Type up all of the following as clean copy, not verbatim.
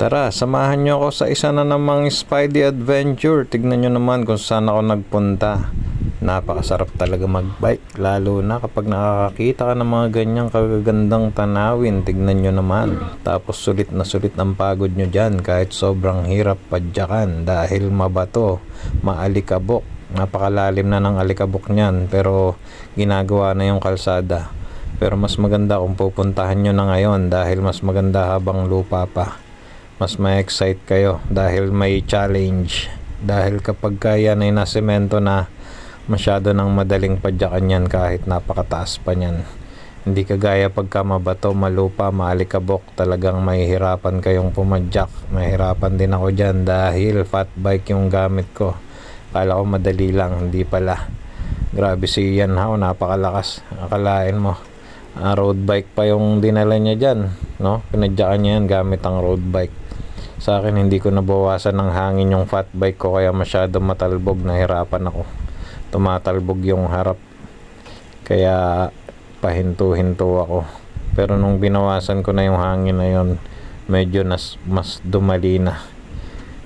Tara, samahan nyo ako sa isa na namang Spidey Adventure. Tignan nyo naman kung saan ako nagpunta. Napakasarap talaga magbike, lalo na kapag nakakakita ka ng mga ganyang kagagandang tanawin. Tignan nyo naman. Tapos sulit na sulit ang pagod nyo dyan kahit sobrang hirap padyakan dahil mabato, maalikabok. Napakalalim na ng alikabok nyan pero ginagawa na yung kalsada. Pero mas maganda kung pupuntahan nyo na ngayon dahil mas maganda habang lupa pa. Mas ma-excite kayo dahil may challenge. Dahil kapag kaya na inasemento na, masyado nang madaling padyakan yan kahit napakataas pa nyan. Hindi kagaya pagka mabato, malupa, maalikabok, talagang mahihirapan kayong pumadyak. Mahirapan din ako dyan dahil fat bike yung gamit ko. Kala ko madali lang, hindi pala. Grabe si Ian Hao, napakalakas. Akalain mo, road bike pa yung dinala niya dyan, no? Pinadyakan niya yan gamit ang road bike. Sa akin, hindi ko nabawasan ng hangin yung fat bike ko kaya masyado matalbog, nahirapan ako. Tumatalbog yung harap. Kaya pahinto-hinto ako. Pero nung binawasan ko na yung hangin na yun, medyo mas dumali na.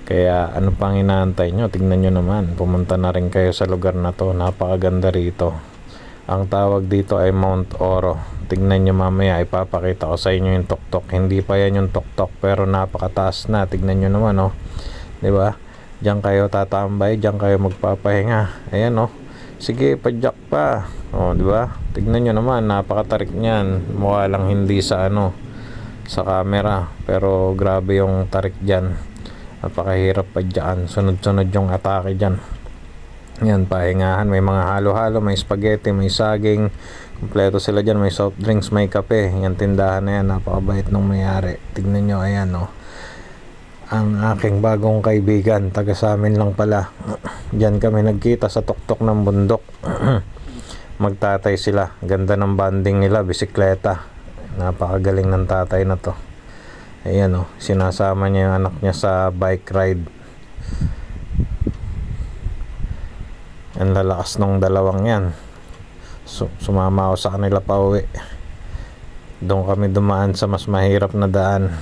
Kaya ano pang inaantay nyo? Tignan nyo naman. Pumunta na rin kayo sa lugar na to. Napakaganda rito. Ang tawag dito ay Mount Oro. Tignan nyo mamaya, ipapakita ko sa inyo yung tuktok. Hindi pa yan yung tuktok pero napakataas na. Tignan nyo naman, oh. Diba? Diyan kayo tatambay, diyan kayo magpapahinga. Ayan, oh. Sige, padyak pa. Oh, diba? Tignan nyo naman, napakatarik niyan. Mukha lang hindi sa sa camera. Pero grabe yung tarik diyan. Napakahirap padyakan. Sunod-sunod yung atake diyan. Yan, pahingahan, may mga halo-halo, may spaghetti, may saging, kompleto sila dyan, may soft drinks, may kape. Yan, tindahan na yan, napakabait nung may-ari. Tignan nyo, ayan, oh. Ang aking bagong kaibigan, taga sa amin lang pala. Diyan kami nagkita sa tuktok ng bundok. Magtatay sila, ganda ng banding nila, bisikleta. Napakagaling ng tatay na to. Ayan, oh, sinasama niya yung anak niya sa bike ride. Ang lalakas nung dalawang yan. Sumama ako sa kanila pa uwi. Doon kami dumaan sa mas mahirap na daan.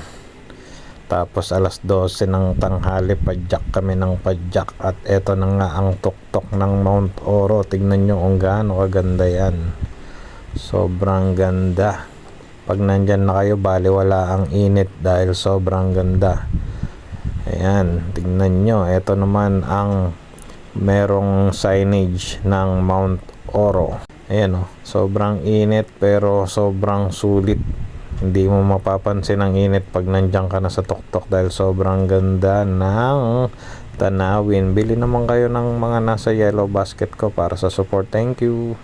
Tapos alas 12 ng tanghali, padyak kami ng padyak. At eto na nga ang tuktok ng Mount Oro. Tignan nyo kung gaano kaganda yan. Sobrang ganda. Pag nandyan na kayo, baliwala ang init dahil sobrang ganda. Ayan, tignan nyo. Eto naman ang merong signage ng Mount Oro. Ayan, oh, sobrang init pero sobrang sulit. Hindi mo mapapansin ang init pag nandiyan ka na sa tuktok dahil sobrang ganda ng tanawin. Bili naman kayo ng mga nasa yellow basket ko para sa support. Thank you.